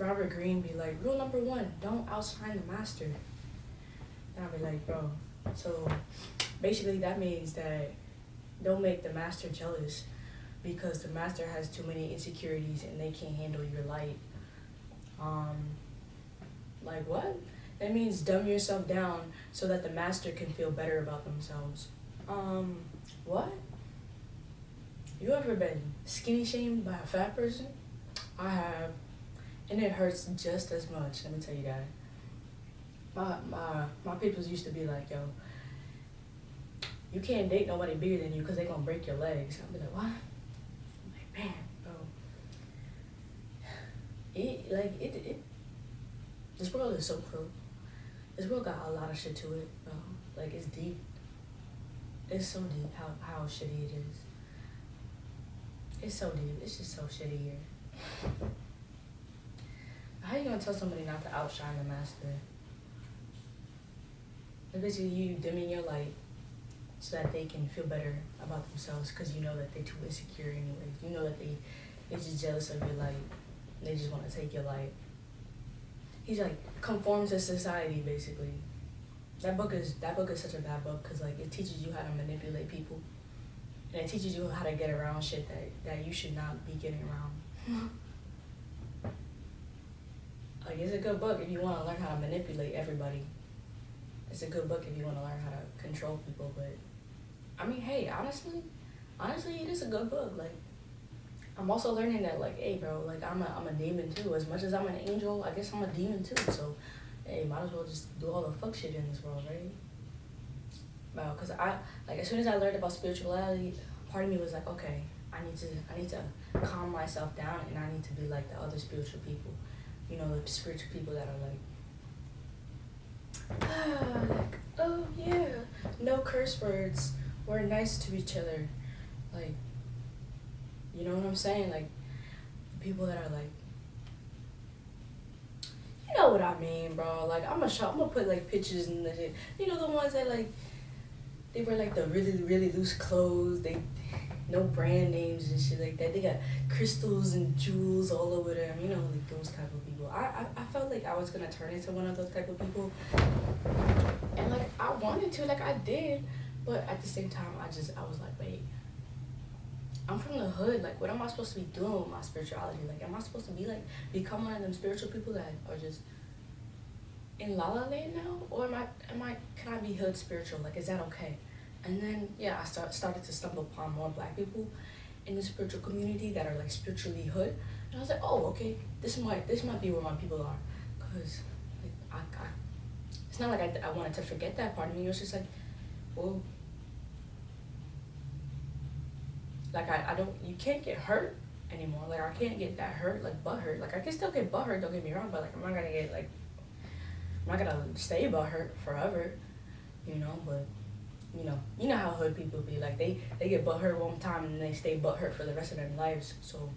Robert Greene be like, rule number one, don't outshine the master. And I'll be like, bro, so basically that means that don't make the master jealous because the master has too many insecurities and they can't handle your light. Um, like what? That means dumb yourself down so that the master can feel better about themselves. What? You ever been skinny shamed by a fat person? I have. And it hurts just as much, let me tell you that. My peoples used to be like, yo, you can't date nobody bigger than you because they gonna break your legs. I'll be like, what? I'm like, man, bro. This world is so cruel. This world got a lot of shit to it, bro. Like, it's deep. It's so deep how shitty it is. It's so deep. It's just so shitty here. How you gonna tell somebody not to outshine the master? It's basically you dimming your light so that they can feel better about themselves because you know that they're too insecure anyways. You know that they're just jealous of your light. They just want to take your light. He's like, conform to society, basically. That book is such a bad book because like it teaches you how to manipulate people. And it teaches you how to get around shit that you should not be getting around. Like, it's a good book if you want to learn how to manipulate everybody. It's a good book if you want to learn how to control people, but I mean, hey, honestly, it is a good book. Like, I'm also learning that, like, hey, bro, like, I'm a demon too. As much as I'm an angel, I guess I'm a demon too. So, hey, might as well just do all the fuck shit in this world, right? Bro, because as soon as I learned about spirituality, part of me was like, okay, I need to calm myself down and I need to be like the other spiritual people. You know, the spiritual people that are like, oh yeah, no curse words, we're nice to each other. Like, you know what I'm saying? Like, people that are like, you know what I mean, bro. Like, I'm gonna put like pictures and the shit. You know the ones that like, they wear like the really, really loose clothes, they no brand names and shit like that. They got crystals and jewels all over them, you know, like those type of people. I felt like I was gonna turn into one of those type of people. And like I wanted to, like I did, but at the same time I was like, wait, I'm from the hood, like what am I supposed to be doing with my spirituality? Like am I supposed to be like become one of them spiritual people that are just in La La Land now? Or can I be hood spiritual? Like is that okay? And then yeah, I started to stumble upon more black people in the spiritual community that are like spiritually hood. And I was like, oh, okay, this might be where my people are. Cause like I it's not like I wanted to forget that part of me. It was just like, well, like I don't, you can't get hurt anymore. Like I can't get that hurt, like butt hurt. Like I can still get butt hurt, don't get me wrong, but like I'm not gonna stay butt hurt forever, you know, but you know how hood people be, like they get butt hurt one time and they stay butt hurt for the rest of their lives. So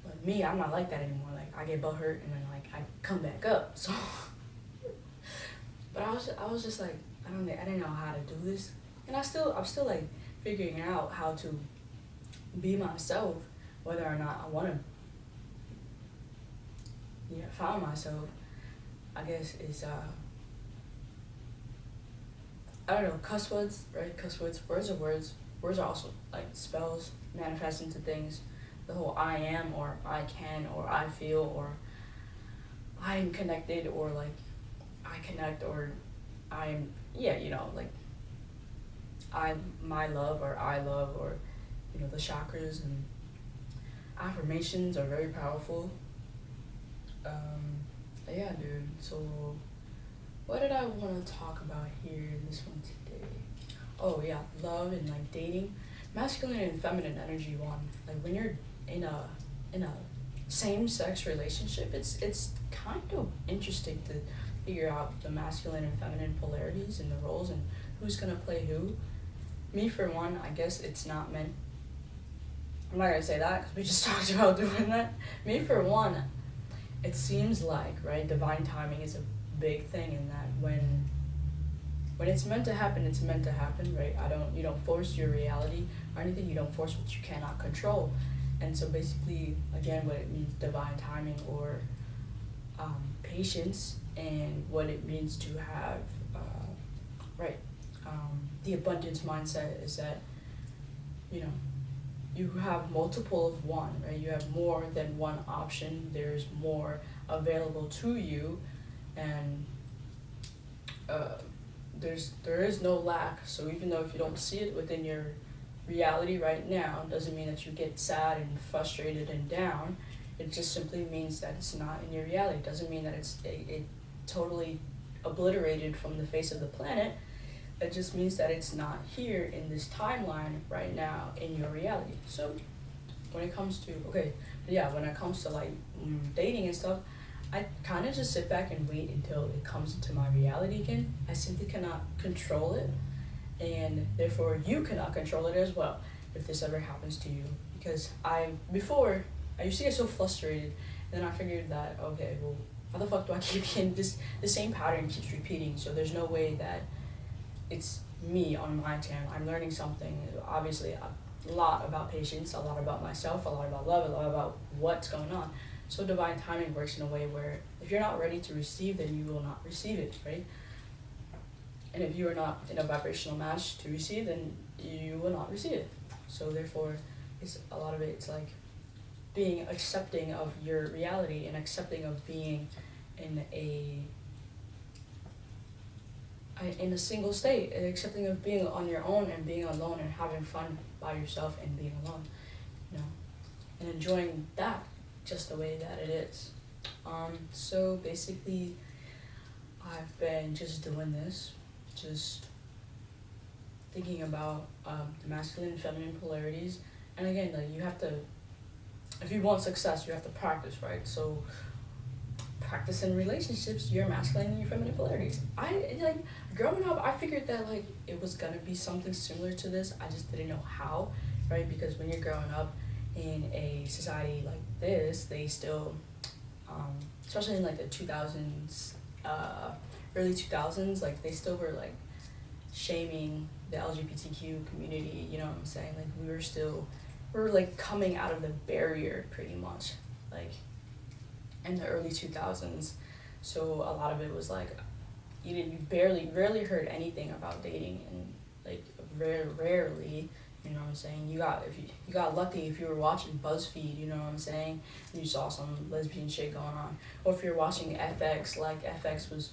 but me, I'm not like that anymore. Like I get butt hurt and then like I come back up. So but I was just like, I didn't know how to do this. And I'm still like figuring out how to be myself, whether or not I wanna find myself. I guess is I don't know, cuss words, right? Cuss words, words are words. Words are also like spells manifest into things. The whole I am or I can or I feel or I'm connected or like I connect or I'm like my love or I love or the chakras and affirmations are very powerful. Yeah, dude. So what did I want to talk about here in this one today? Oh yeah, love and like dating, masculine and feminine energy one. Like when you're in a same-sex relationship, it's kind of interesting to figure out the masculine and feminine polarities and the roles and who's gonna play who. Me for one, I guess it's not meant. I'm not gonna say that because we just talked about doing that. Me for one, it seems like right, divine timing is a big thing in that when it's meant to happen, it's meant to happen, right? You don't force your reality or anything. You don't force what you cannot control. And so basically, again, what it means, divine timing or patience and what it means to have right the abundance mindset is that you know you have multiple of one, right? You have more than one option. There's more available to you, and uh, there is no lack. So even though if you don't see it within your reality right now, doesn't mean that you get sad and frustrated and down. It just simply means that it's not in your reality. It doesn't mean that it totally obliterated from the face of the planet. It just means that it's not here in this timeline right now in your reality. So when it comes to when it comes to like dating and stuff, I kind of just sit back and wait until it comes into my reality again. I simply cannot control it, and therefore you cannot control it as well if this ever happens to you. Because before I used to get so frustrated, and then I figured that okay, well, how the fuck do I keep getting the same pattern keeps repeating? So there's no way that it's me on my channel. I'm learning something, obviously a lot about patience, a lot about myself, a lot about love, a lot about what's going on. So divine timing works in a way where if you're not ready to receive, then you will not receive it, right? And if you are not in a vibrational match to receive, then you will not receive it. So therefore, it's a lot of it. It's like being accepting of your reality and accepting of being in a single state, and accepting of being on your own and being alone and having fun by yourself and being alone, you know, and enjoying that just the way that it is. So basically, I've been just doing this, just thinking about the masculine and feminine polarities. And again, like you have to, if you want success, you have to practice, right? So practice in relationships your masculine and your feminine polarities. Growing up, I figured that like it was gonna be something similar to this. I just didn't know how, right? Because when you're growing up in a society like this, they still, especially in like the 2000s, early 2000s, like they still were like shaming the LGBTQ community. You know what I'm saying? Like we were like coming out of the barrier pretty much, like in the early 2000s. So a lot of it was like you rarely heard anything about dating, and like rarely, you know what I'm saying, you got lucky if you were watching BuzzFeed, you know what I'm saying, and you saw some lesbian shit going on. Or if you're watching FX, like FX was,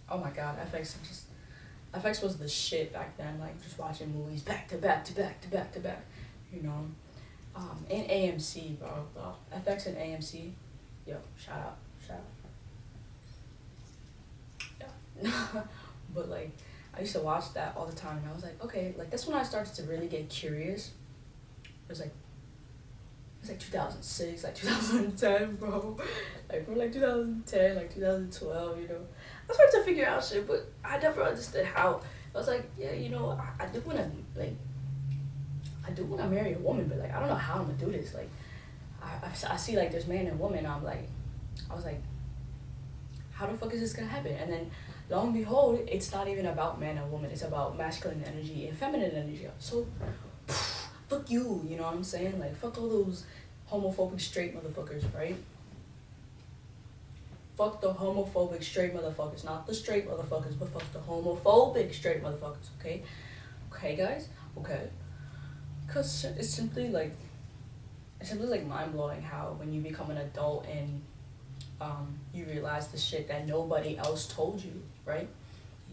oh my god, FX was the shit back then, like just watching movies back to back to back to back to back, you know. And AMC, bro. FX and AMC, yo, shout out. Yeah. But like I used to watch that all the time, and I was like, okay, like that's when I started to really get curious. It was like 2006, like 2010, bro. Like from like 2010, like 2012, you know. I started to figure out shit, but I never understood how. I was like, yeah, you know, I do wanna marry a woman, but like I don't know how I'm gonna do this. Like I see like there's man and woman, I was like, how the fuck is this gonna happen? And then lo and behold, it's not even about man and woman, it's about masculine energy and feminine energy. So fuck you, you know what I'm saying? Like fuck all those homophobic straight motherfuckers, right? Fuck the homophobic straight motherfuckers, not the straight motherfuckers, but fuck the homophobic straight motherfuckers, okay? Okay, guys? Okay. Because it's simply like mind-blowing how when you become an adult and you realize the shit that nobody else told you, right?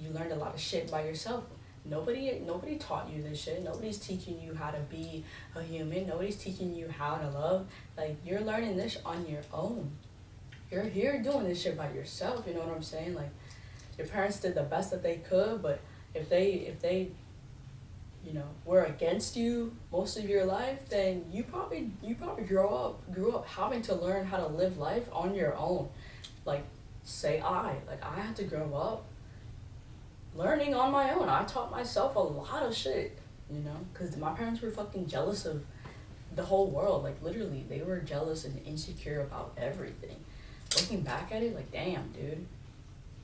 You learned a lot of shit by yourself. Nobody taught you this shit. Nobody's teaching you how to be a human. Nobody's teaching you how to love. Like, you're learning this on your own. You're here doing this shit by yourself, you know what I'm saying? Like, your parents did the best that they could, but if they you know, were against you most of your life, then you probably grew up having to learn how to live life on your own. Like, I had to grow up learning on my own. I taught myself a lot of shit, you know, because my parents were fucking jealous of the whole world. Like, literally, they were jealous and insecure about everything. Looking back at it, like, damn, dude.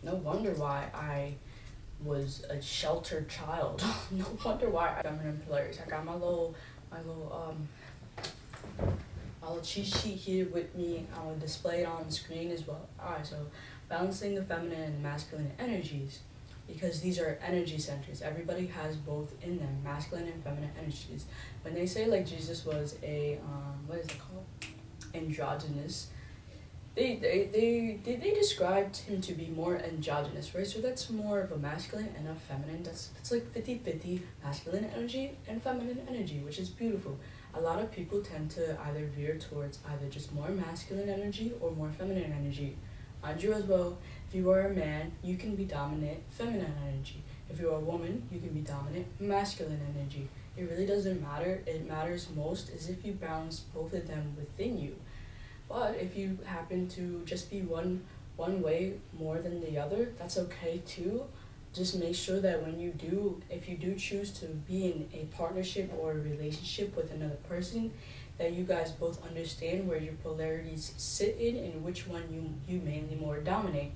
No wonder why I was a sheltered child. No wonder why I'm in polarities. I got my little I'll cheat sheet here with me. I will display it on the screen as well. Alright, so balancing the feminine and masculine energies. Because these are energy centers. Everybody has both in them, masculine and feminine energies. When they say like Jesus was a what is it called? Androgynous, they described him to be more androgynous, right? So that's more of a masculine and a feminine. That's like 50-50 masculine energy and feminine energy, which is beautiful. A lot of people tend to either veer towards either just more masculine energy or more feminine energy. Mind you as well, if you are a man, you can be dominant feminine energy. If you're a woman, you can be dominant masculine energy. It really doesn't matter. It matters most is if you balance both of them within you. But if you happen to just be one way more than the other, that's okay too. Just make sure that if you do choose to be in a partnership or a relationship with another person, that you guys both understand where your polarities sit in and which one you mainly more dominate.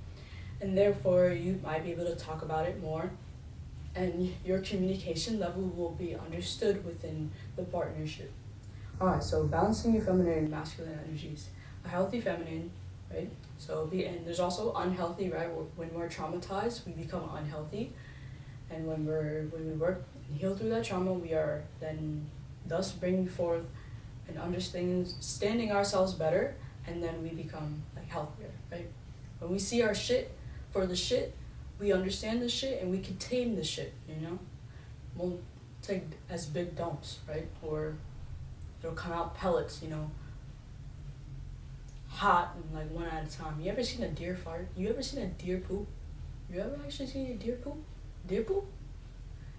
And therefore, you might be able to talk about it more, and your communication level will be understood within the partnership. Alright, so balancing your feminine and masculine energies. A healthy feminine, right? And there's also unhealthy, right? When we're traumatized, we become unhealthy, and when we work and heal through that trauma, we are then thus bringing forth and understanding ourselves better, and then we become like healthier, right? When we see our shit for the shit, we understand the shit and we can tame the shit, you know? Won't take as big dumps, right? Or they'll come out pellets, you know, hot and like one at a time. You ever seen a deer fart? You ever seen a deer poop? You ever actually seen a deer poop? Deer poop?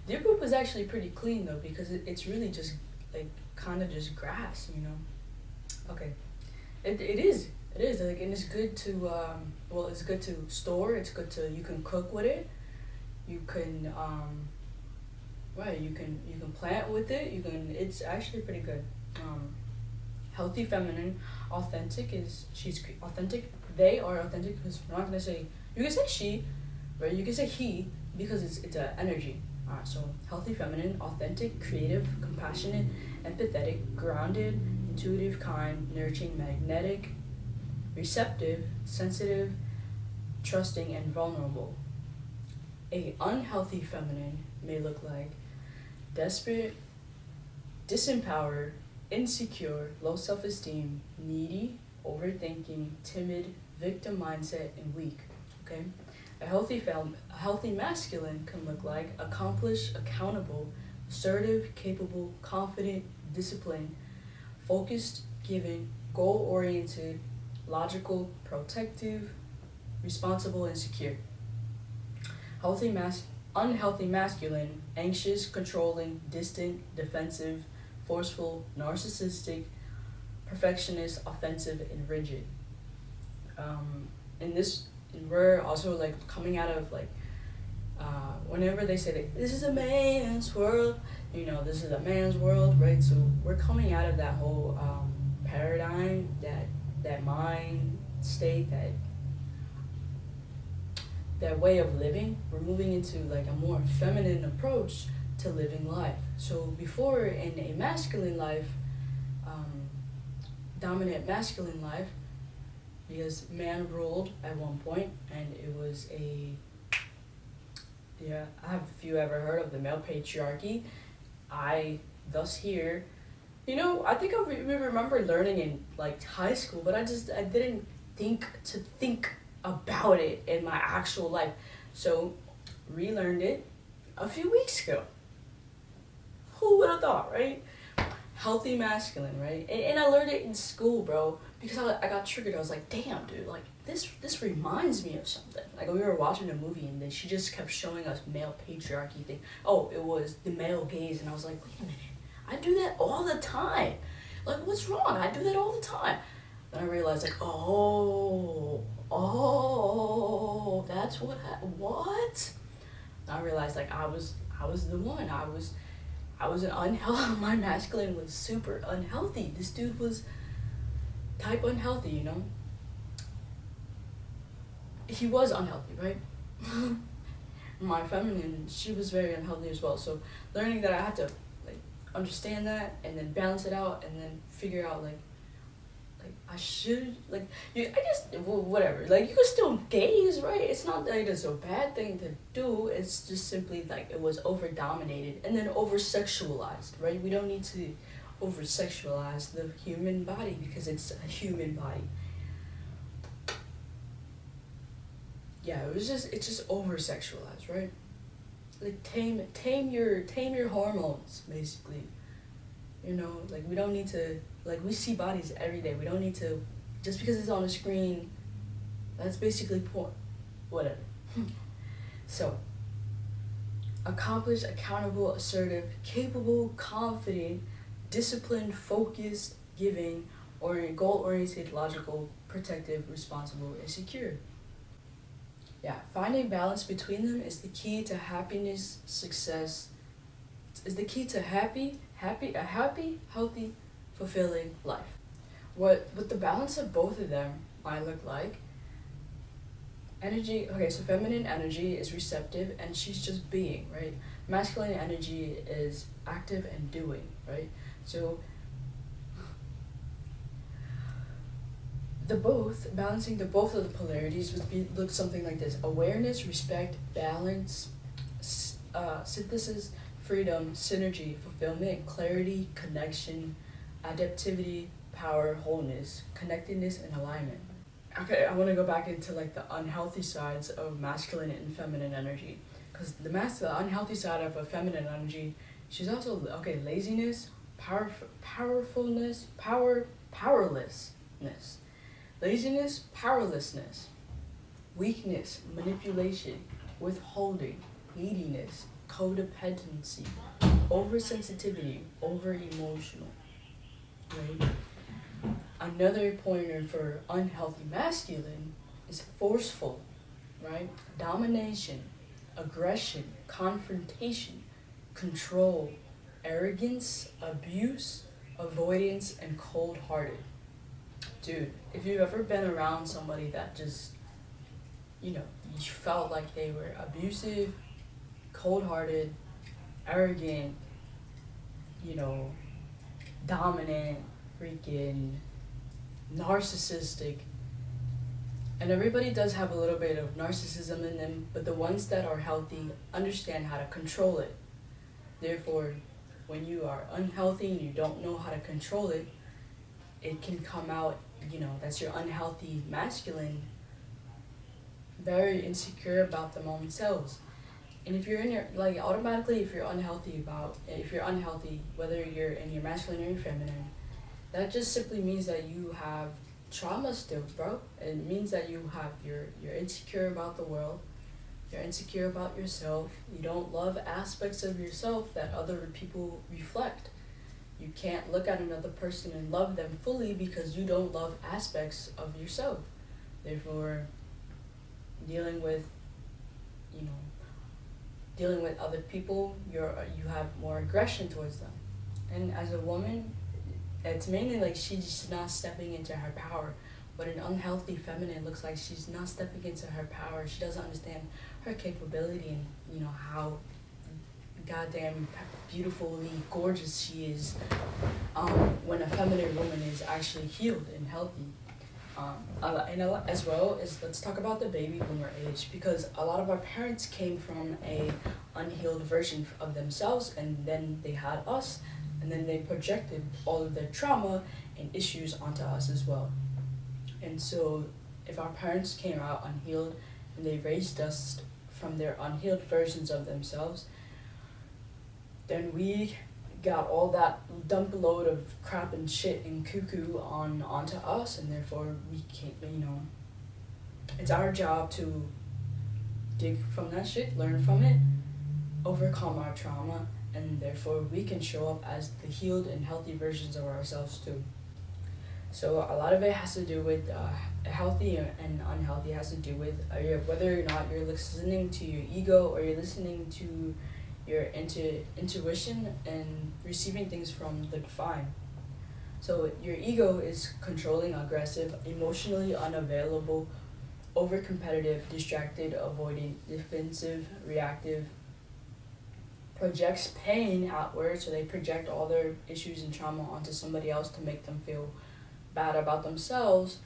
Deer poop is actually pretty clean though, because it's really just like kind of just grass, you know? Okay. It is like, and it's good to it's good to store. It's good to, you can cook with it. You can you can plant with it. It's actually pretty good. Healthy feminine, authentic she's authentic. They are authentic because we're not gonna say, you can say she, right? You can say he because it's a energy. Alright, so healthy feminine, authentic, creative, compassionate, empathetic, grounded, intuitive, kind, nurturing, magnetic, receptive, sensitive, trusting, and vulnerable. A unhealthy feminine may look like desperate, disempowered, insecure, low self-esteem, needy, overthinking, timid, victim mindset, and weak. Okay? A healthy masculine can look like accomplished, accountable, assertive, capable, confident, disciplined, focused, giving, goal-oriented, logical, protective, responsible, and secure. Unhealthy masculine, anxious, controlling, distant, defensive, forceful, narcissistic, perfectionist, offensive, and rigid. We're also like coming out of like, whenever they say that this is a man's world, you know, this is a man's world, right? So we're coming out of that whole paradigm, that mind state, that way of living. We're moving into like a more feminine approach to living life. So before, in a masculine life, dominant masculine life, because man ruled at one point, and it was have you ever heard of the male patriarchy? I thus here, you know, I think we remember learning in like high school, but I didn't think about it in my actual life. So relearned it a few weeks ago. Who would have thought, right? Healthy masculine, right? And I learned it in school, bro, because I got triggered. I was like, damn, dude, like this reminds me of something. Like we were watching a movie and then she just kept showing us male patriarchy thing. Oh, it was the male gaze, and I was like, wait a minute, I do that all the time. Like, what's wrong? I do that all the time. Then I realized, like, oh, that's what. I realized, like, I was the one. I was an unhealthy. My masculine was super unhealthy. This dude was type unhealthy, you know. He was unhealthy, right? My feminine, she was very unhealthy as well. So learning that I had to like understand that and then balance it out and then figure out like like I should like you. I guess whatever. Like you can still gaze, right? It's not like it's a bad thing to do. It's just simply like it was over dominated and then over sexualized, right? We don't need to over sexualize the human body because it's a human body. Yeah, it's just over sexualized, right? Like tame your hormones basically. You know, like we don't need to like we see bodies every day. We don't need to just because it's on the screen. That's basically porn. Whatever. So, accomplished, accountable, assertive, capable, confident, disciplined, focused, giving, or goal oriented, logical, protective, responsible, and secure. Yeah, finding balance between them is the key to happiness, success, is the key to a happy, healthy, fulfilling life. What the balance of both of them might look like. Energy, okay, so feminine energy is receptive and she's just being, right? Masculine energy is active and doing, right? So balancing the both of the polarities would look something like this: awareness, respect, balance, synthesis, freedom, synergy, fulfillment, clarity, connection, adaptivity, power, wholeness, connectedness, and alignment. Okay, I want to go back into like the unhealthy sides of masculine and feminine energy, because the unhealthy side of a feminine energy, she's also okay. Laziness, powerlessness, laziness, powerlessness, weakness, manipulation, withholding, neediness, codependency, oversensitivity, over emotional, right? Another pointer for unhealthy masculine is forceful, right? Domination, aggression, confrontation, control, arrogance, abuse, avoidance, and cold-hearted. Dude, if you've ever been around somebody that just, you felt like they were abusive, cold-hearted, arrogant, dominant, freaking narcissistic, and everybody does have a little bit of narcissism in them, but the ones that are healthy understand how to control it. Therefore, when you are unhealthy and you don't know how to control it, it can come out, that's your unhealthy masculine, very insecure about their own selves. And if you're in your, automatically, if you're unhealthy, whether you're in your masculine or your feminine, that just simply means that you have trauma still, bro. It means that you're insecure about the world, you're insecure about yourself, you don't love aspects of yourself that other people reflect. You can't look at another person and love them fully because you don't love aspects of yourself. Therefore, dealing with other people, you have more aggression towards them. And as a woman, it's mainly like she's not stepping into her power. But an unhealthy feminine looks like she's not stepping into her power. She doesn't understand her capability and how goddamn beautifully gorgeous she is. When a feminine woman is actually healed and healthy. As well as, let's talk about the baby boomer age, because a lot of our parents came from a unhealed version of themselves, and then they had us, and then they projected all of their trauma and issues onto us as well. And so if our parents came out unhealed and they raised us from their unhealed versions of themselves, then we got all that dump load of crap and shit and cuckoo onto us, and therefore we can't, it's our job to dig from that shit, learn from it, overcome our trauma, and therefore we can show up as the healed and healthy versions of ourselves too. So a lot of it has to do with healthy and unhealthy, has to do with whether or not you're listening to your ego or you're listening to your intuition and receiving things from the divine. So your ego is controlling, aggressive, emotionally unavailable, over-competitive, distracted, avoiding, defensive, reactive, projects pain outward, so they project all their issues and trauma onto somebody else to make them feel bad about themselves,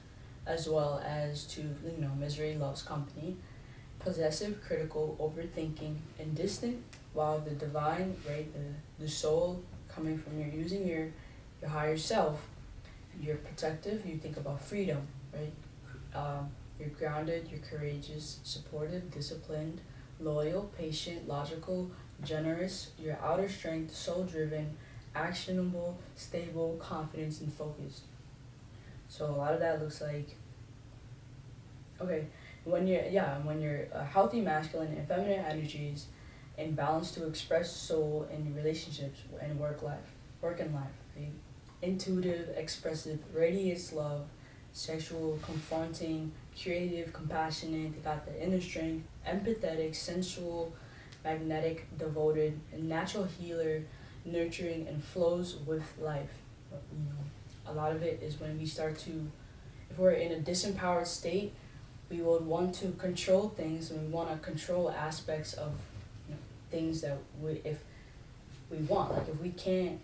as well as to, misery loves company, possessive, critical, overthinking, and distant, while the divine, right, the soul coming from your higher self, you're protective, you think about freedom, right? You're grounded, you're courageous, supportive, disciplined, loyal, patient, logical, generous, your outer strength, soul driven, actionable, stable, confident, and focused. So a lot of that looks like, okay, when you're a healthy masculine and feminine energies in balance to express soul in relationships and work and life, right? Intuitive, expressive, radiates love, sexual, confronting, creative, compassionate, they got the inner strength, empathetic, sensual, magnetic, devoted, a natural healer, nurturing, and flows with life. A lot of it is when we start to, if we're in a disempowered state, we would want to control things, and we want to control aspects of, things that if we want. Like if we can't,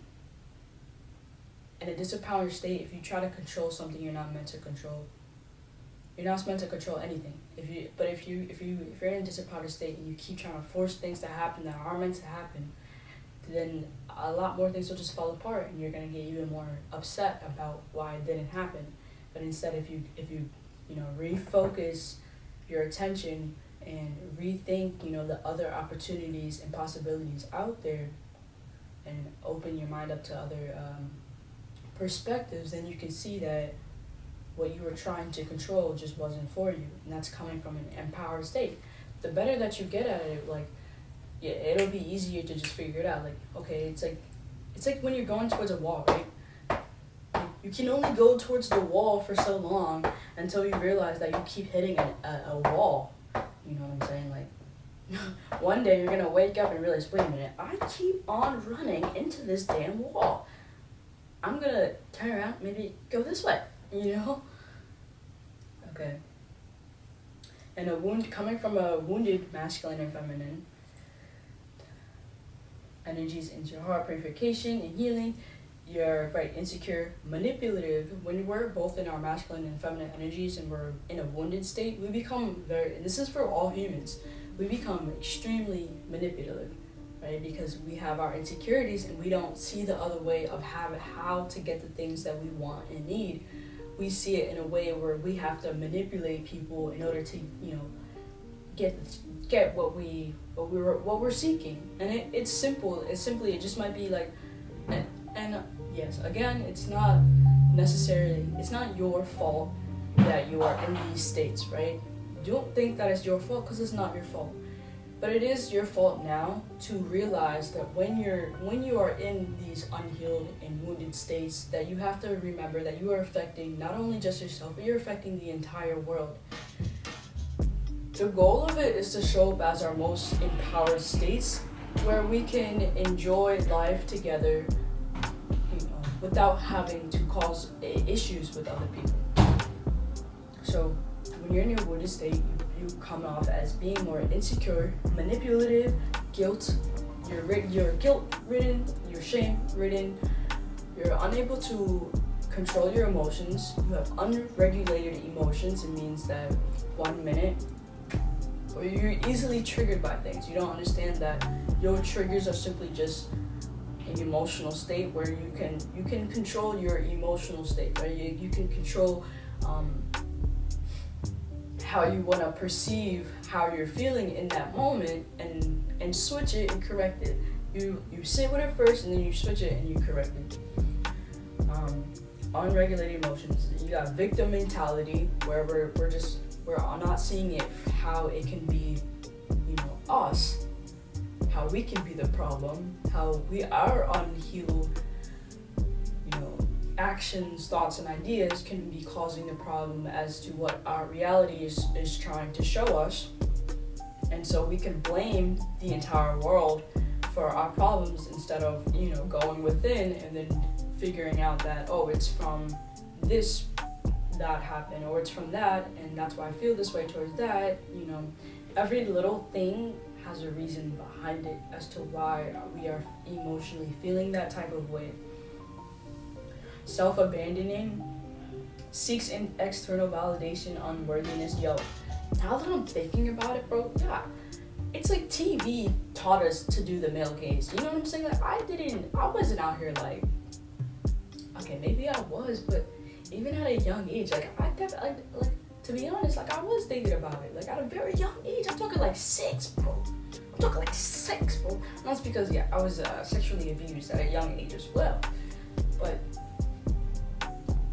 in a disempowered state, if you try to control something you're not meant to control, you're not meant to control anything. If you're in a disempowered state and you keep trying to force things to happen that aren't meant to happen, then a lot more things will just fall apart, and you're gonna get even more upset about why it didn't happen. But instead, if you refocus your attention and rethink, the other opportunities and possibilities out there, and open your mind up to other perspectives, then you can see that what you were trying to control just wasn't for you, and that's coming from an empowered state. The better that you get at it, it'll be easier to just figure it out. Like, okay, it's like when you're going towards a wall, right? You can only go towards the wall for so long until you realize that you keep hitting a wall. You know what I'm saying? Like, one day you're gonna wake up and realize, wait a minute, I keep on running into this damn wall. I'm gonna turn around, maybe go this way, Okay. And coming from a wounded masculine and feminine energies into your heart, purification and healing. You're insecure, manipulative. When we're both in our masculine and feminine energies and we're in a wounded state, we become and this is for all humans, we become extremely manipulative, right? Because we have our insecurities and we don't see the other way of how to get the things that we want and need. We see it in a way where we have to manipulate people in order to, get what we're seeking. And it's simple. It just might be like, and yes, again, it's not your fault that you are in these states, right? Don't think that it's your fault, because it's not your fault. But it is your fault now to realize that when you are in these unhealed and wounded states, that you have to remember that you are affecting not only just yourself, but you're affecting the entire world. The goal of it is to show up as our most empowered states, where we can enjoy life together, without having to cause issues with other people. So when you're in your wounded state, you come off as being more insecure, manipulative, you're guilt-ridden, you're shame-ridden, you're unable to control your emotions, you have unregulated emotions. It means that 1 minute, or you're easily triggered by things. You don't understand that your triggers are simply just an emotional state where you can control your emotional state, right? You can control how you want to perceive how you're feeling in that moment, and switch it and correct it. You sit with it first, and then you switch it and you correct it. Unregulated emotions. You got victim mentality, where we're not seeing it how it can be, us, how we can be the problem, how we are unhealed, actions, thoughts, and ideas can be causing the problem as to what our reality is trying to show us. And so we can blame the entire world for our problems instead of, going within and then figuring out that, it's from this that happened, or it's from that, and that's why I feel this way towards that. Every little thing has a reason behind it as to why we are emotionally feeling that type of way. Self-abandoning, seeks in external validation, unworthiness. Yo, now that I'm thinking about it, bro, yeah, it's like TV taught us to do the male gaze. You know what I'm saying? Like I wasn't out here like, okay, maybe I was, but even at a young age, like I definitely like to be honest, like I was thinking about it, like at a very young age. I'm talking like 6, bro. I'm talking like 6, bro. And that's because yeah, I was sexually abused at a young age as well. But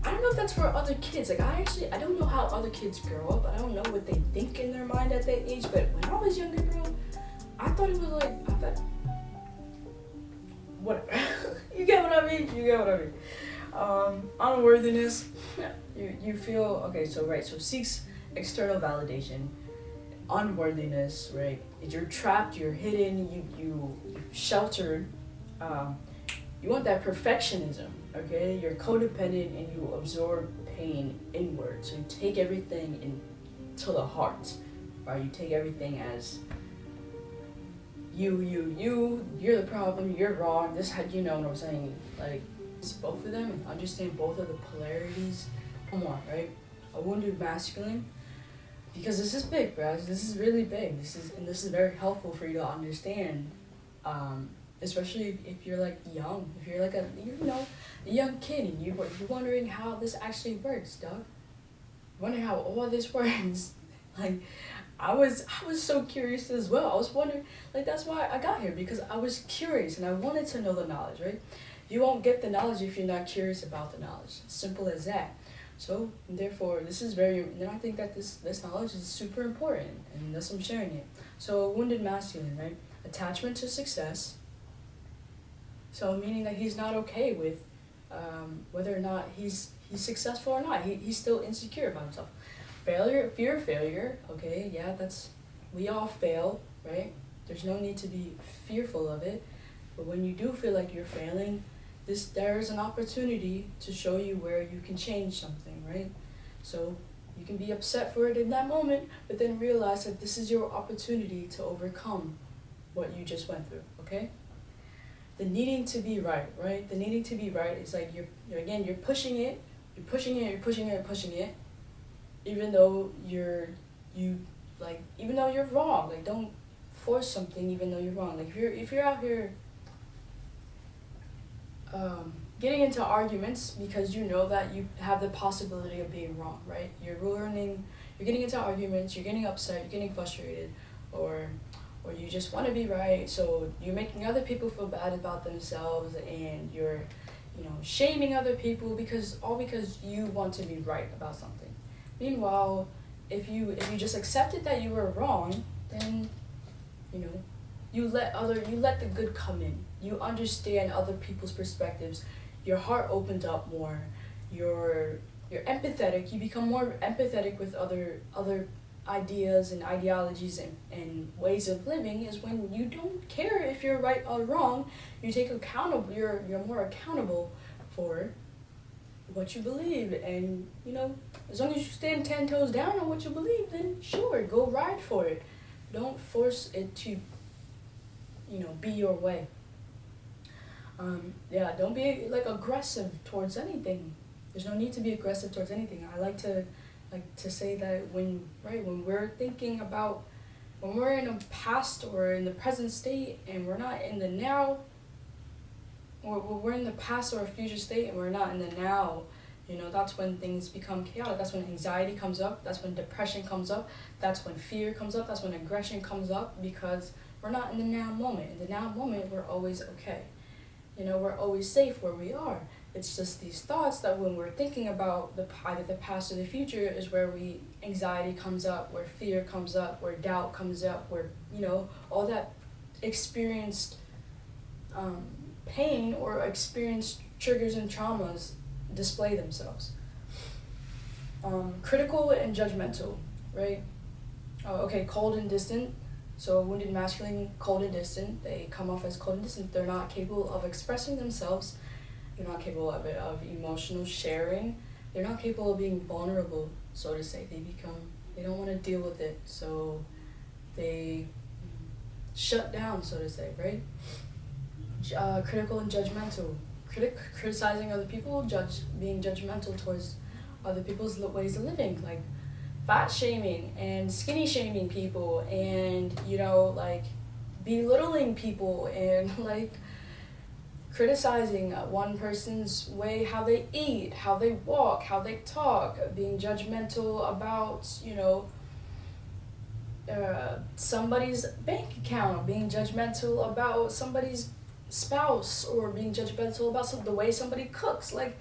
I don't know if that's for other kids. Like I don't know how other kids grow up. I don't know what they think in their mind at that age. But when I was younger, bro, I thought it was like I thought whatever. You get what I mean? You get what I mean? Unworthiness. You feel okay. So right. So seeks external validation. Unworthiness. Right. You're trapped. You're hidden. You sheltered. You want that perfectionism. Okay. You're codependent and you absorb pain inward. So you take everything into the heart. Right. You take everything as you're the problem, you're wrong, this had, you know what I'm saying, like, it's both of them, and understand both of the polarities, come on, right, a wounded masculine, because this is big, guys, this is really big, this is very helpful for you to understand, especially if you're, like, young, if you're, like, a young kid, and you're wondering how this actually works, dog, wondering how all this works, like, I was so curious as well. I was wondering, like, that's why I got here, because I was curious and I wanted to know the knowledge, right? You won't get the knowledge if you're not curious about the knowledge. Simple as that. So, therefore, this is and I think that this knowledge is super important, and thus I'm sharing it. So, wounded masculine, right? Attachment to success. So, meaning that he's not okay with whether or not he's successful or not. He's still insecure about himself. Failure, fear of failure, okay, yeah, we all fail, right? There's no need to be fearful of it, but when you do feel like you're failing, there's an opportunity to show you where you can change something, right? So you can be upset for it in that moment, but then realize that this is your opportunity to overcome what you just went through, okay? The needing to be right, right? The needing to be right is like you're pushing it, even though even though you're wrong, like don't force something even though you're wrong. Like if you're out here getting into arguments because you know that you have the possibility of being wrong, right? You're getting into arguments, you're getting upset, you're getting frustrated, or you just want to be right, so you're making other people feel bad about themselves, and you're shaming other people because you want to be right about something. Meanwhile, if you just accepted that you were wrong, then you let the good come in. You understand other people's perspectives. Your heart opens up more. You're empathetic. You become more empathetic with other ideas and ideologies and ways of living. Is when you don't care if you're right or wrong. You take accountable. You're more accountable for what you believe, and as long as you stand 10 toes down on what you believe, then sure, go ride for it. Don't force it to be your way. Don't be like aggressive towards anything. There's no need to be aggressive towards anything. I like to say that when we're thinking about when we're in a past or in the present state and we're not in the now, or we're in the past or a future state and we're not in the now, that's when things become chaotic. That's when anxiety comes up. That's when depression comes up. That's when fear comes up. That's when aggression comes up, because we're not in the now moment. In the now moment, we're always okay. We're always safe where we are. It's just these thoughts that when we're thinking about either the past or the future is where anxiety comes up, where fear comes up, where doubt comes up, where, all that experienced pain or experienced triggers and traumas display themselves. Critical and judgmental, right? Cold and distant. So wounded masculine, cold and distant. They come off as cold and distant. They're not capable of expressing themselves. They're not capable of emotional sharing. They're not capable of being vulnerable, so to say. They don't want to deal with it, so they shut down, so to say, right? Critical and judgmental. Criticizing other people, being judgmental towards other people's ways of living, like fat shaming and skinny shaming people, and like belittling people, and like criticizing one person's way, how they eat, how they walk, how they talk, being judgmental about somebody's bank account, being judgmental about somebody's spouse, or being judgmental about the way somebody cooks. Like,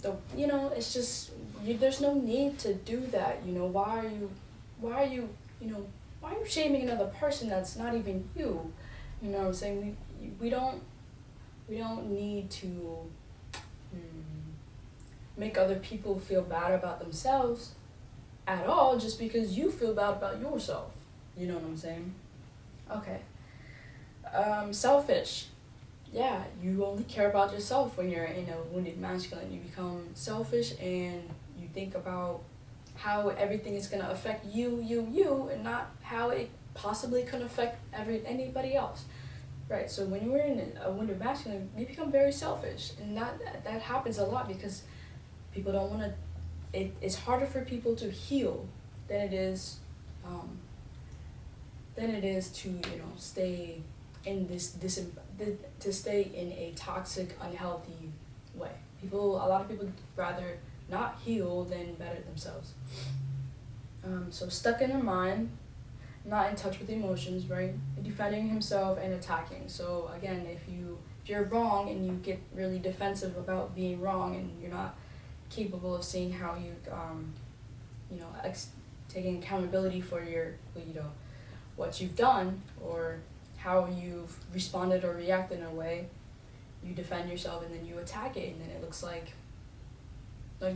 it's just there's no need to do that. Why are you shaming another person that's not even you? You know what I'm saying? We don't need to make other people feel bad about themselves at all, just because you feel bad about yourself. You know what I'm saying? Okay. Selfish. Yeah, you only care about yourself when you're in a wounded masculine. You become selfish, and you think about how everything is going to affect you, and not how it possibly could affect anybody else. Right, so when you're in a wounded masculine, you become very selfish, and that happens a lot because people don't want to. It's harder for people to heal than it is to stay in to stay in a toxic, unhealthy way. A lot of people rather not heal than better themselves. So stuck in their mind, not in touch with emotions, right? Defending himself and attacking. So again, if you're wrong and you get really defensive about being wrong, and you're not capable of seeing how you taking accountability for your what you've done, or how you've responded or reacted in a way, you defend yourself and then you attack it, and then it looks like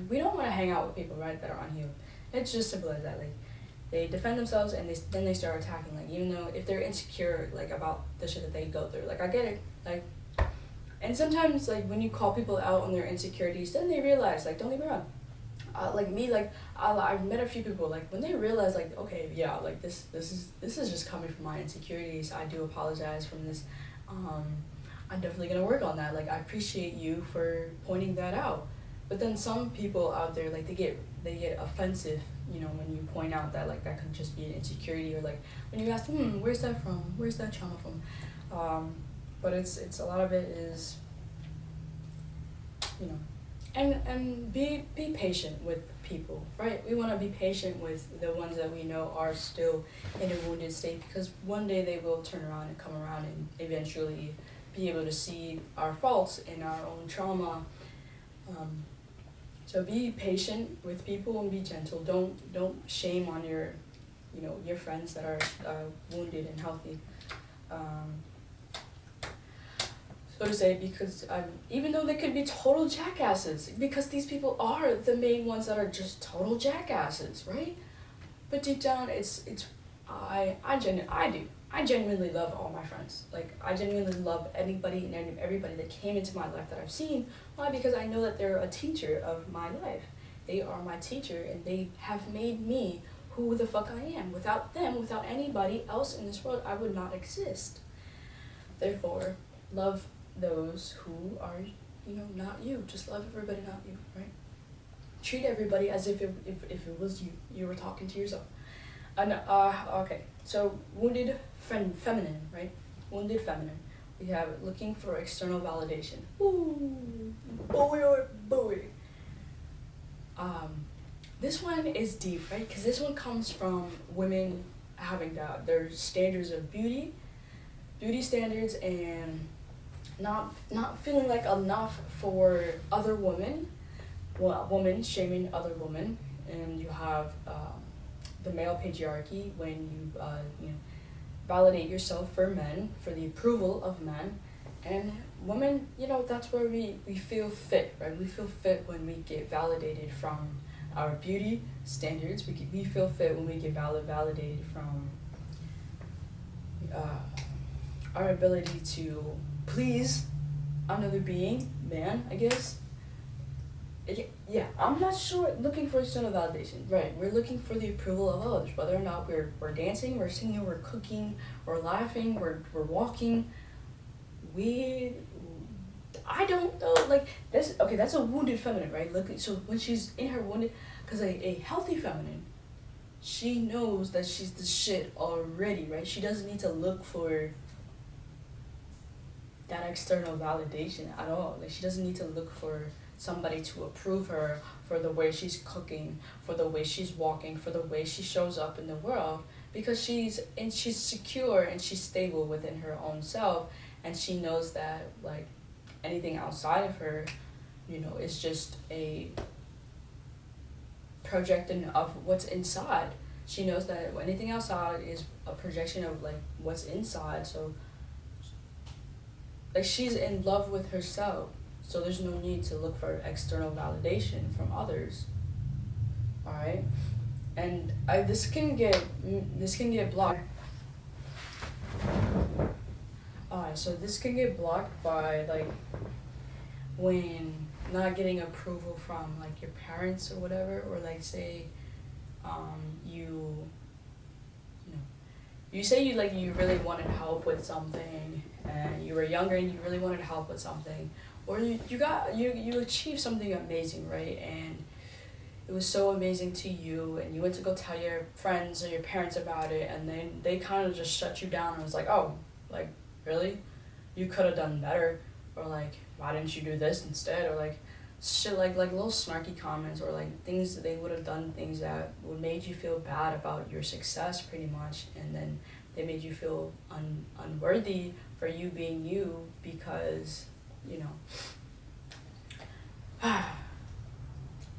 we don't want to hang out with people, right, that are unhealed. It's just simple as that. Like, they defend themselves, and then they start attacking, like, even though if they're insecure, like, about the shit that they go through. Like, I get it, like, and sometimes, like, when you call people out on their insecurities, then they realize, like, don't get me wrong, like me, like, I've met a few people, like, when they realize, like, okay, yeah, like, this is just coming from my insecurities, I do apologize from this, I'm definitely gonna work on that, like, I appreciate you for pointing that out. But then some people out there, like, they get offensive, when you point out that, like, that could just be an insecurity, or, like, when you ask, where's that from? Where's that trauma from? But it's a lot of it is, and be patient with people, right? We want to be patient with the ones that we know are still in a wounded state, because one day they will turn around and come around and eventually be able to see our faults and our own trauma. So be patient with people and be gentle. Don't shame on your friends that are wounded and healthy. So to say, because even though they could be total jackasses, because these people are the main ones that are just total jackasses, right? But deep down, I genuinely love all my friends. Like, I genuinely love anybody and everybody that came into my life that I've seen. Why? Because I know that they're a teacher of my life. They are my teacher, and they have made me who the fuck I am. Without them, without anybody else in this world, I would not exist. Therefore, love those who are, not you. Just love everybody, not you, right? Treat everybody as if it was you were talking to yourself. And okay, so wounded feminine, right? Wounded feminine. We have looking for external validation. Ooh, boy or boy. This one is deep, right? Because this one comes from women having their standards of beauty standards, and not feeling like enough for other women. Well, women shaming other women, and you have the male patriarchy when you validate yourself for men, for the approval of men, and women, that's where we feel fit, right? We feel fit when we get validated from our beauty standards. We feel fit when we get validated from our ability to please another being, man, I guess. Yeah, I'm not sure. Looking for external validation, right? We're looking for the approval of others, whether or not we're dancing, we're singing, we're cooking, we're laughing, we're walking. I don't know, like, that's okay. That's a wounded feminine, right? Look, so when she's in her wounded, because a healthy feminine, she knows that she's the shit already, right? She doesn't need to look for that external validation at all. Like, she doesn't need to look for somebody to approve her for the way she's cooking, for the way she's walking, for the way she shows up in the world, because she's secure and she's stable within her own self, and she knows that, like, anything outside of her, is just a projection of what's inside. She knows that anything outside is a projection of, like, what's inside. So, like, she's in love with herself, so there's no need to look for external validation from others. All right, and this can get blocked. Alright, so this can get blocked by, like, when not getting approval from, like, your parents or whatever, or, like, say, you know, you say you really wanted help with something, and you were younger and you really wanted help with something, or you achieved something amazing, right? And it was so amazing to you, and you went to go tell your friends or your parents about it, and then they kind of just shut you down and was like, oh, like, really? You could have done better, or, like, why didn't you do this instead, or, like, shit, like little snarky comments, or, like, things that they would have done, things that would made you feel bad about your success, pretty much, and then they made you feel unworthy for you being you, because,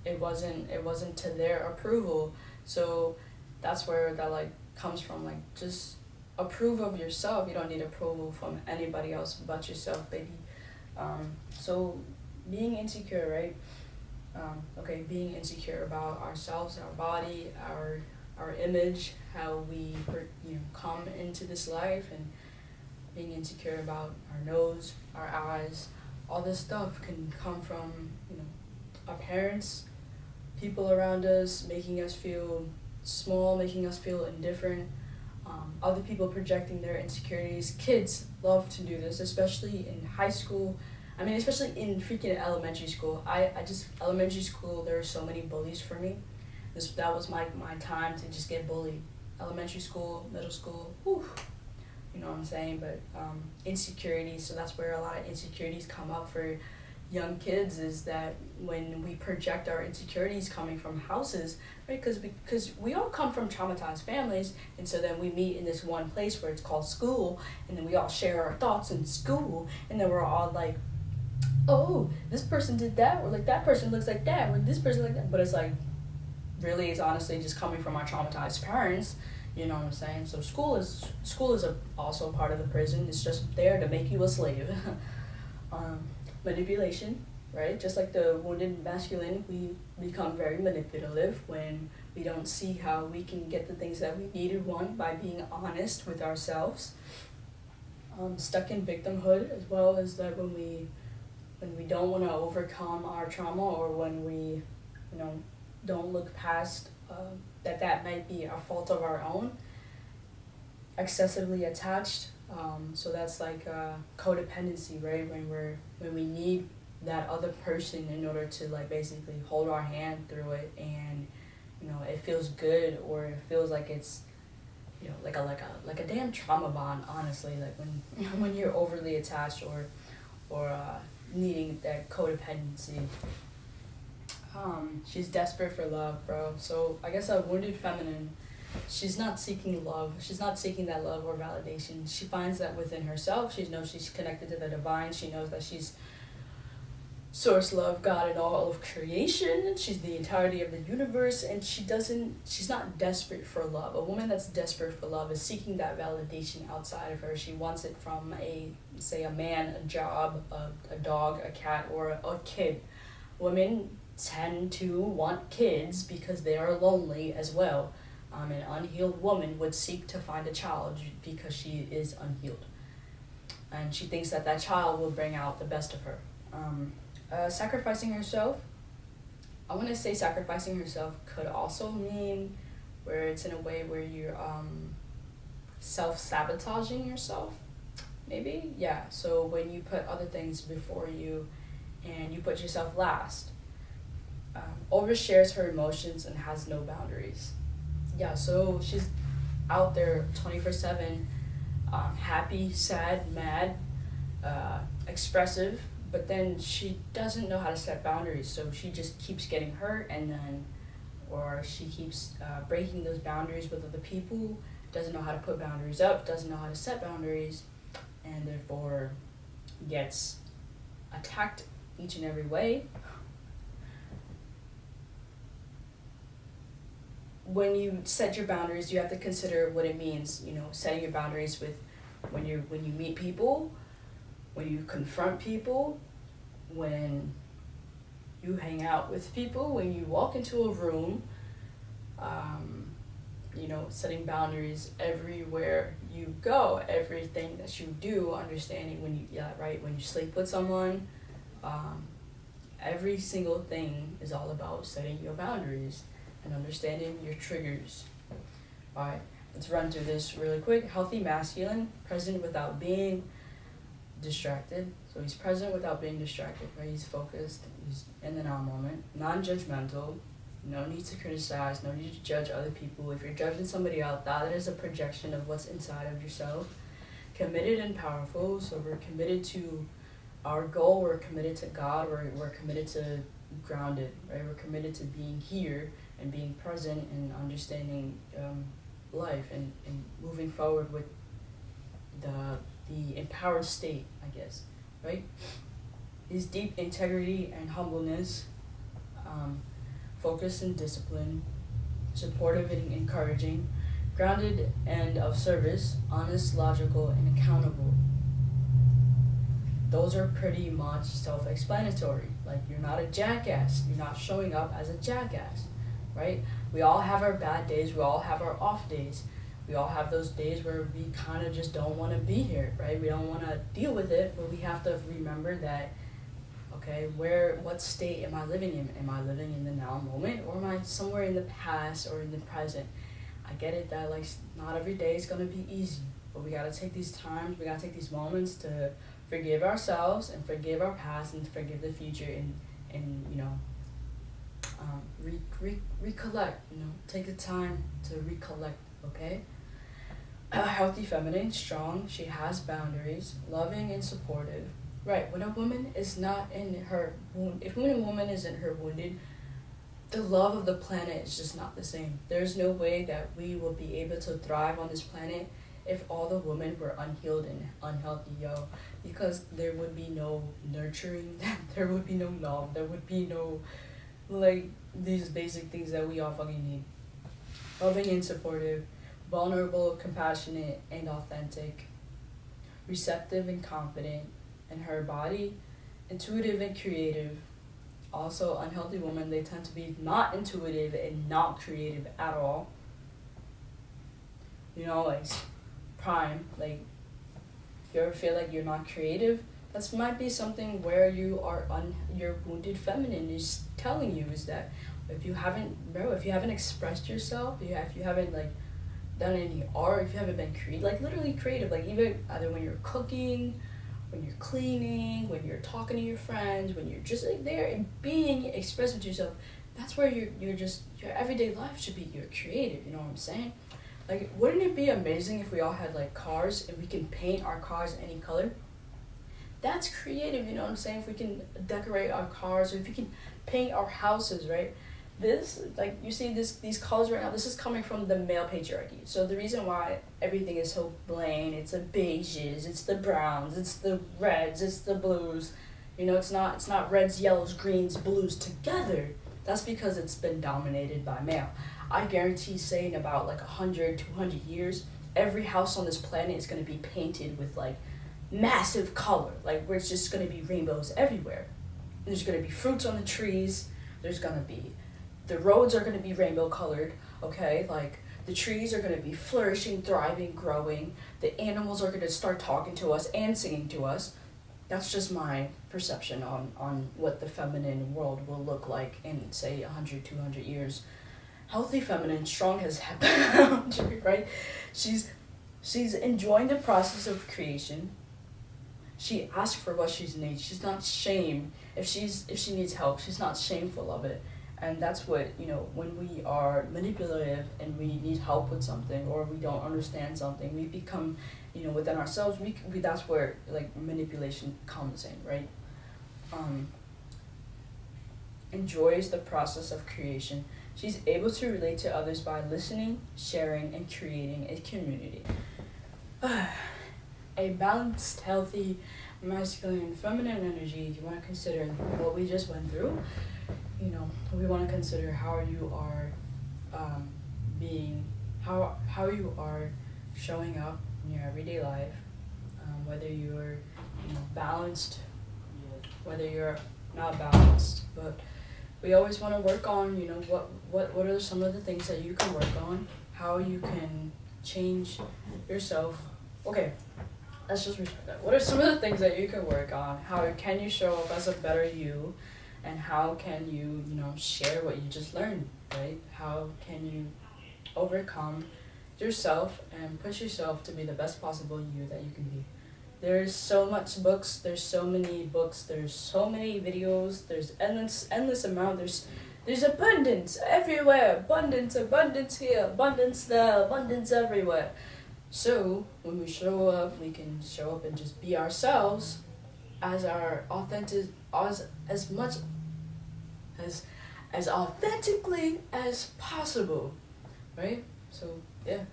it wasn't to their approval. So that's where that, like, comes from. Like, just approve of yourself. You don't need approval from anybody else but yourself, baby. So being insecure, right? Being insecure about ourselves, our body, our image, how we come into this life, and being insecure about our nose, our eyes, all this stuff can come from our parents, people around us making us feel small, making us feel indifferent, other people projecting their insecurities. Kids love to do this, especially in high school. I mean, especially in freaking elementary school. Elementary school, there are so many bullies for me. That was my time to just get bullied. Elementary school, middle school, whew, you know what I'm saying? But insecurities, so that's where a lot of insecurities come up for young kids, is that when we project our insecurities coming from houses, right? Because we all come from traumatized families, and so then we meet in this one place where it's called school, and then we all share our thoughts in school, and then we're all like, oh, this person did that, or, like, that person looks like that, or this person like that, but it's like, really, it's honestly just coming from our traumatized parents. You know what I'm saying? So school is also part of the prison. It's just there to make you a slave. Manipulation, right? Just like the wounded masculine, we become very manipulative when we don't see how we can get the things that we need or want by being honest with ourselves. Stuck in victimhood, as well as that when we don't want to overcome our trauma, or when we don't look past that might be a fault of our own. Excessively attached, so that's like codependency, right? When we need that other person in order to, like, basically hold our hand through it, and it feels good, or it feels like it's like a damn trauma bond, honestly. Like, when you're overly attached, or needing that codependency. She's desperate for love, bro. So I guess a wounded feminine, she's not seeking love. She's not seeking that love or validation. She finds that within herself. She knows she's connected to the divine. She knows that she's source, love, God, and all of creation. She's the entirety of the universe, and she's not desperate for love. A woman that's desperate for love is seeking that validation outside of her. She wants it from a man, a job, a dog, a cat, or a kid. Women tend to want kids because they are lonely as well. An unhealed woman would seek to find a child because she is unhealed, and she thinks that child will bring out the best of her. Sacrificing herself, I want to say sacrificing herself could also mean where it's in a way where you're self-sabotaging yourself. maybe? Yeah. So when you put other things before you and you put yourself last. Overshares her emotions and has no boundaries. Yeah, so she's out there 24/7, happy, sad, mad, expressive, but then she doesn't know how to set boundaries, so she just keeps getting hurt, and then, or she keeps breaking those boundaries with other people, doesn't know how to put boundaries up, doesn't know how to set boundaries, and therefore gets attacked each and every way. When you set your boundaries, you have to consider what it means. Setting your boundaries with when you meet people, when you confront people, when you hang out with people, when you walk into a room. Setting boundaries everywhere you go, everything that you do, understanding when you sleep with someone, every single thing is all about setting your boundaries and understanding your triggers. Alright, let's run through this really quick. Healthy masculine, present without being distracted. So he's present without being distracted, right? He's focused, he's in the now moment. Non-judgmental, no need to criticize, no need to judge other people. If you're judging somebody else, that is a projection of what's inside of yourself. Committed and powerful, so we're committed to our goal, we're committed to God, we're committed to grounded, right? We're committed to being here and being present and understanding life and moving forward with the empowered state, I guess, right? His deep integrity and humbleness, focus and discipline, supportive and encouraging, grounded and of service, honest, logical, and accountable. Those are pretty much self-explanatory. Like, you're not a jackass. You're not showing up as a jackass, right? We all have our bad days. We all have our off days. We all have those days where we kind of just don't want to be here, right? We don't want to deal with it, but we have to remember that, okay, what state am I living in? Am I living in the now moment, or am I somewhere in the past or in the present? I get it that, like, not every day is going to be easy, but we got to take these times, we got to take these moments to forgive ourselves and forgive our past and forgive the future and recollect, take the time to recollect, okay? A healthy feminine, strong, she has boundaries, loving and supportive. Right, when a woman is not in her wound, when a woman isn't her wounded, the love of the planet is just not the same. There's no way that we will be able to thrive on this planet if all the women were unhealed and unhealthy, because there would be no nurturing, there would be no love, there would be no, like, these basic things that we all fucking need. Loving and supportive, vulnerable, compassionate, and authentic, receptive and confident in her body, intuitive and creative. Also, unhealthy women, they tend to be not intuitive and not creative at all. Like, prime, like, if you ever feel like you're not creative, that might be something where your wounded feminine is telling you, is that if you haven't expressed yourself, if you haven't, like, done any art, if you haven't been literally creative, like, either when you're cooking, when you're cleaning, when you're talking to your friends, when you're just, like, there and being expressive to yourself, that's where your everyday life should be. You're creative, you know what I'm saying? Like, wouldn't it be amazing if we all had, like, cars and we can paint our cars any color? That's creative, you know what I'm saying? If we can decorate our cars, or if we can paint our houses, right? This, like, you see these colors right now, this is coming from the male patriarchy. So the reason why everything is so bland, it's the beiges, it's the browns, it's the reds, it's the blues. It's not reds, yellows, greens, blues together. That's because it's been dominated by male. I guarantee, say, in about, like, 100, 200 years, every house on this planet is going to be painted with, like, massive color, like, where it's just going to be rainbows everywhere. There's going to be fruits on the trees, the roads are going to be rainbow colored, okay? Like, the trees are going to be flourishing, thriving, growing. The animals are going to start talking to us and singing to us. That's just my perception on what the feminine world will look like in, say, 100, 200 years. Healthy feminine, strong has boundary, right? She's enjoying the process of creation. she asks for what she needs. She's not shamed if she needs help. She's not shameful of it. And that's what, when we are manipulative and we need help with something, or we don't understand something, we become, within ourselves, we that's where like manipulation comes in, right? Enjoys the process of creation. She's able to relate to others by listening, sharing, and creating a community. A balanced, healthy, masculine and feminine energy. You want to consider what we just went through. We want to consider how you are how you are showing up in your everyday life, whether you're balanced, whether you're not balanced. But we always want to work on what are some of the things that you can work on, how you can change yourself. Okay, let's just respect that. What are some of the things that you can work on? How can you show up as a better you? And how can you, share what you just learned, right? How can you overcome yourself and push yourself to be the best possible you that you can be? There's so much books, there's so many books, there's so many videos, there's endless amount, there's abundance everywhere, abundance here, abundance there, abundance everywhere. So when we show up, we can show up and just be ourselves as our authentic, as much as authentically as possible, right? So yeah,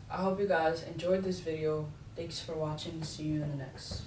I hope you guys enjoyed this video. Thanks for watching. See you in the next.